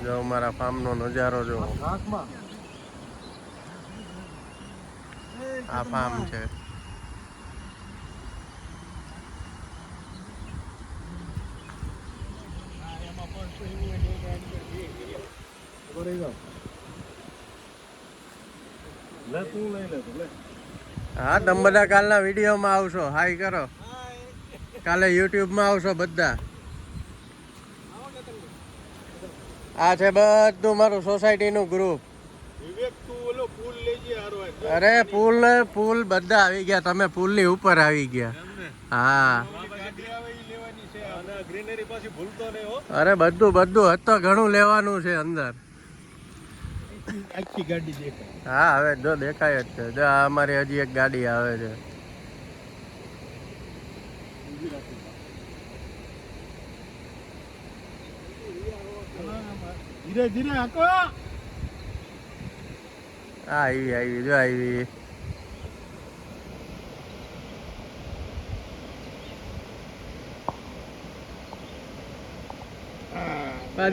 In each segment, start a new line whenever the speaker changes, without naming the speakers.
જો મારા ફાર્મ નો નજારો જો આ ફાર્મ છે. હા તમે બધા કાલના વિડીયોમાં આવશો. હાય કરો. કાલે યુટ્યુબમાં આવશો બધા. આ છે બધું મારું સોસાયટીનું ગ્રુપ. અરે પુલ બધા આવી ગયા. તમે પુલની ઉપર આવી ગયા. હા અરે બધું હતો ઘણું લેવાનું છે અંદર.
આખી ગાડી દેખાય.
હા હવે જો દેખાય જ છે. જો અમારી હજી એક ગાડી આવે છે.
ધીરે ધીરે હાકો.
આવી જો આવી.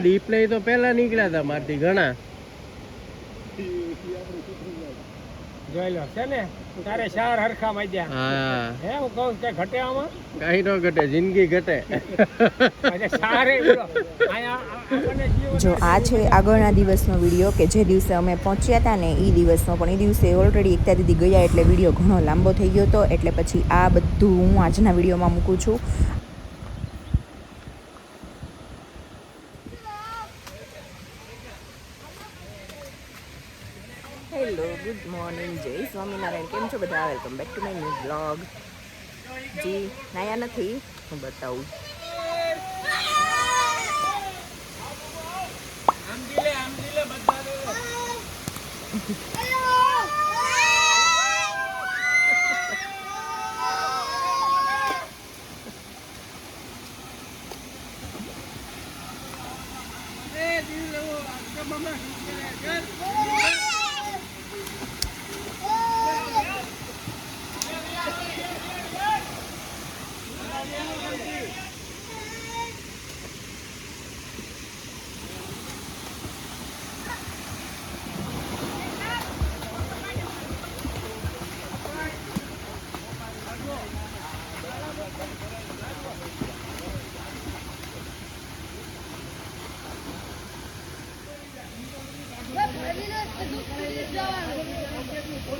દીપ ને તો પેલા નીકળ્યા હતા મારથી ઘણા.
જોઈ લો છે ને તારે ચાર હરખા માંડ્યા.
હા
હે હું કહું કે ઘટે આમાં
કઈ નો ઘટે, જિંદગી ઘટે.
જો આ છે આગળના દિવસનો વિડીયો કે જે દિવસે અમે પહોંચ્યા હતા ને એ દિવસનો. પણ એ દિવસે ઓલરેડી એકતા દીદી ગયા એટલે વિડીયો ઘણો લાંબો થઈ ગયો હતો. એટલે પછી આ બધું હું આજના વિડીયોમાં મૂકું છું. હેલો ગુડ મોર્નિંગ, જય સ્વામિનારાયણ. કેમ છો બધા? Welcome back to my new blog. જી નાયા નથી, હું બતાવું.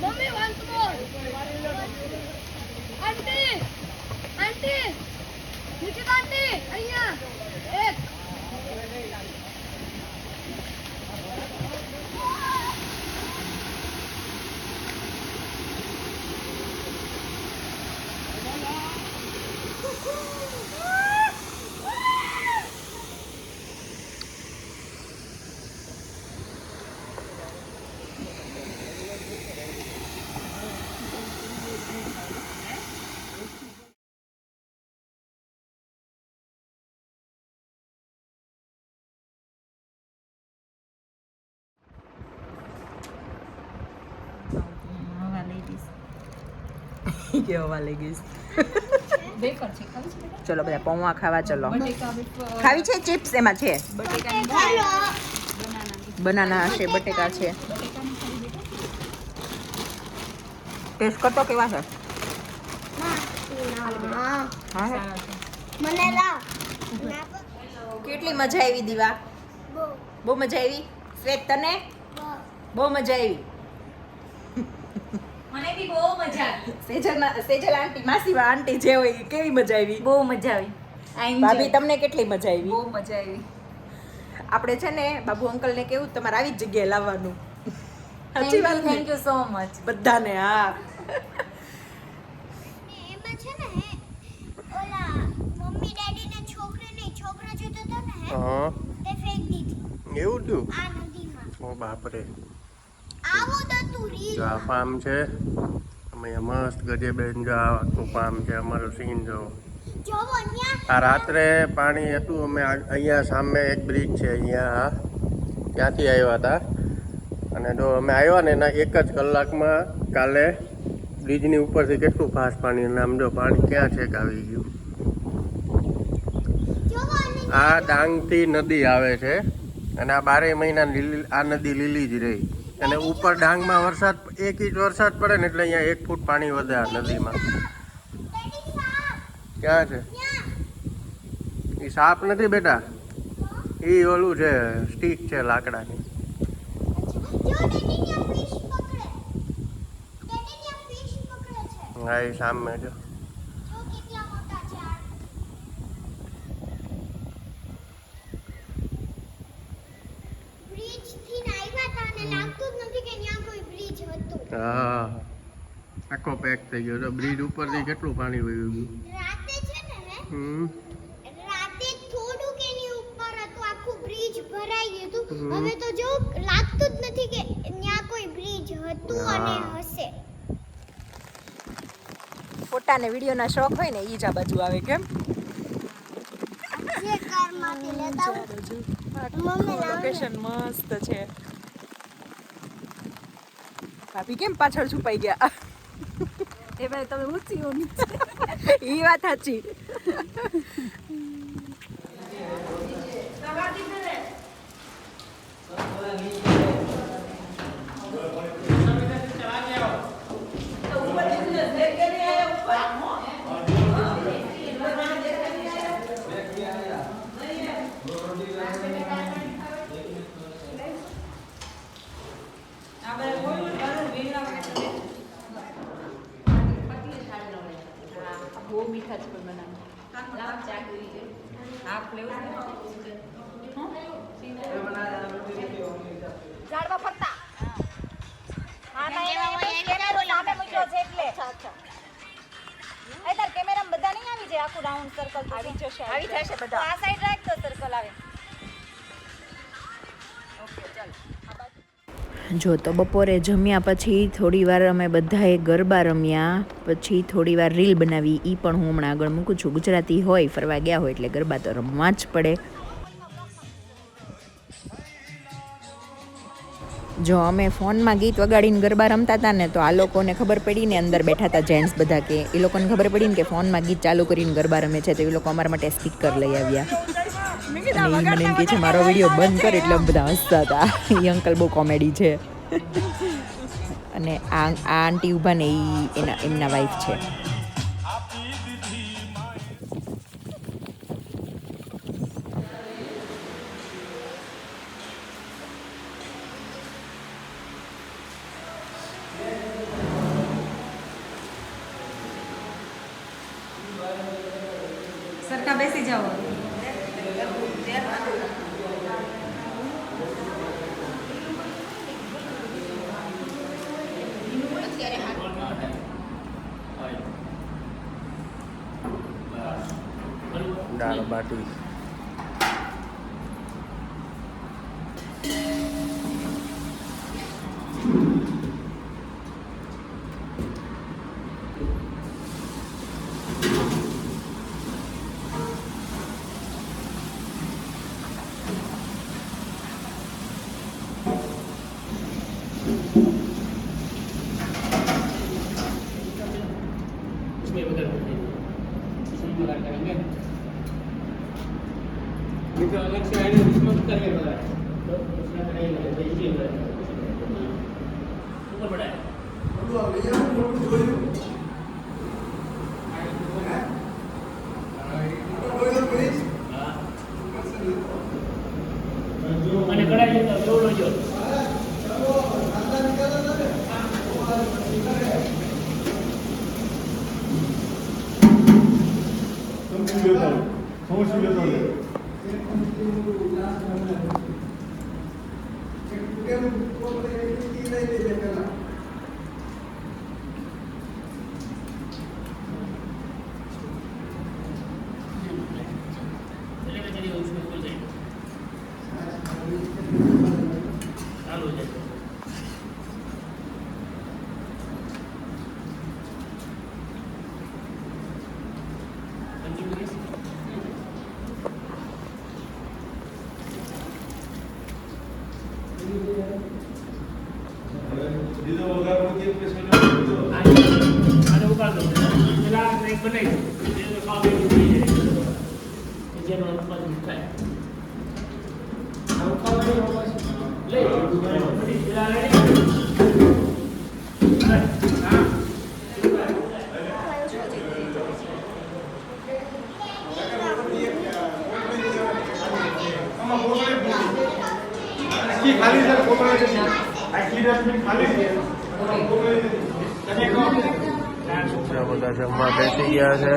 Mommy, once more. Auntie, auntie, Nikita auntie, અહીંયા એક.
કેવા લઈ ગઈશ. ચલો બધા પૌવા ખાવા. ચલો ખાવી છે ચિપ્સ? એમાં છે બનાના હશે, બટેકા છે. ટેસ્ટ કરતો કેવા છે? કેટલી મજા આવી દીવા? બહુ મજા આવી. શ્વેત તને? બહુ મજા આવી.
મને બી બહુ મજા આવી.
સેજલ આંટી, માસીબા આંટી જે હોય કેવી મજા આવી?
બહુ મજા આવી.
ભાભી તમને કેટલી મજા આવી?
બહુ મજા આવી.
આપણે છે ને બાબુ અંકલ ને કેવું તમારે આવી જ જગ્યાએ લાવવાનું.
થેન્ક યુ સો મચ
બધાને. હા
એમાં છે ને ઓલા મમ્મી ડેડી ને છોકરો જોતો હતો ને
હા
તે ફેંક દીધી
એવું થયું?
આ નદીમાં.
ઓ બાપરે.
આવું તો તું રીલ
જો આ ફાર્મ છે. અમે મસ્ત ગજેબેન જો આ આખું ફાર્મ છે. અમારું સીન જો.
જોવો અહીંયા
આ રાત્રે પાણી હતું. અમે અહીંયા સામે એક બ્રિજ છે અહીંયા, ત્યાંથી આવ્યા હતા. અને જો અમે આવ્યા ને એના એક જ કલાકમાં કાલે બ્રિજની ઉપરથી કેટલું ફાસ્ટ પાણી. અને આમ જો પાણી ક્યાં છેક આવી ગયું. આ ડાંગથી નદી આવે છે અને આ 12 મહિના આ નદી લીલી જ રહી અને ઉપર ડાંગમાં વરસાદ 1 ઇંચ વરસાદ પડે ને એટલે અહીંયા 1 ફૂટ પાણી વધે આ નદીમાં. ક્યાં છે એ? સાપ નથી બેટા, એ ઓલું છે, સ્ટીક છે લાકડાની. હા એ સામે જો. હા આખો પેક થઈ ગયો તો બ્રિજ ઉપરથી કેટલું પાણી વહ્યું ગયું.
રાતે છે ને
હમ
રાતે થોડુંક એની ઉપર હતું, આખું બ્રિજ ભરાઈ ગયું હતું. હવે તો જો લાગતું જ નથી કે ત્યાં કોઈ બ્રિજ હતું અને હશે.
ફોટા ને વિડીયોના શોખ હોય ને ઈ જ આ બાજુ આવે કેમ?
જે કારમાંથી લેતા મમ્મી
લોકેશન મસ્ત છે. ભાભી કેમ પાછળ છુપાઈ ગયા?
એ ભાઈ તમે ઊંચી હો નીચે.
ઈ વાત સાચી.
બહુ મીઠા છે પણ બનાવ લાવ ચા કરી છે આપ લેવું ઝાડવા ફરતા હા નહીં કેમેરો સામે મૂક્યો છે એટલે અચ્છા એ તાર કેમેરામાં બધા નહીં આવી જાય આખું રાઉન્ડ સર્કલ આવી જશે બધા આ સાઈડ રાખ તો સર્કલ આવે. ઓકે ચાલ
જો તો બપોરે જમ્યા પછી થોડી વાર અમે બધાએ ગરબા રમ્યા, પછી થોડી વાર રીલ બનાવી. એ પણ હું હમણાં આગળ મૂકું છું. ગુજરાતી હોય, ફરવા ગયા હોય એટલે ગરબા તો રમવા જ પડે. જો અમે ફોનમાં ગીત વગાડીને ગરબા રમતા હતા ને તો આ લોકોને ખબર પડી ને, અંદર બેઠા હતા જેન્ટ્સ બધા, કે એ લોકોને ખબર પડી ને કે ફોનમાં ગીત ચાલુ કરીને ગરબા રમે છે, તો એ લોકો અમારા માટે સ્પીકર લઈ આવ્યા. અને એ મને એમ કહે છે મારો વિડીયો બંધ કર, એટલે બધા હસતા હતા. એ અંકલ બહુ કોમેડી છે. અને આ આંટી ઊભા ને એ એમના વાઈફ છે.
સરખા બેસી જાઓ.
દાળ બાટી. બધા જમવા બેસી ગયા છે.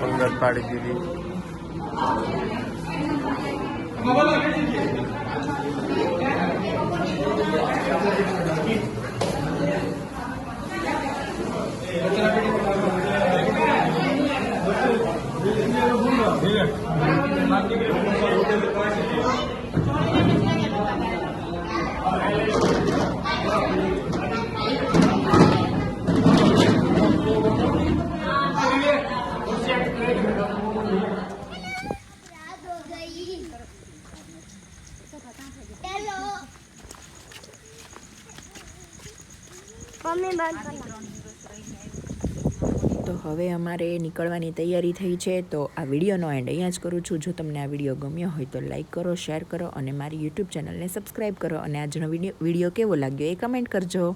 પંગત પાડી દીધી.
રાત હો ગઈ. ચલો મમ્મી બંધ કર.
તો હવે અમારે નીકળવાની તૈયારી થઈ છે. તો આ વિડીયોનો એન્ડ અહીંયા જ કરું છું. જો તમને આ વિડીયો ગમ્યો હોય તો લાઈક કરો, શેર કરો અને મારી યુટ્યુબ ચેનલને સબસ્ક્રાઈબ કરો. અને આજનો વિડીયો કેવો લાગ્યો એ કમેન્ટ કરજો.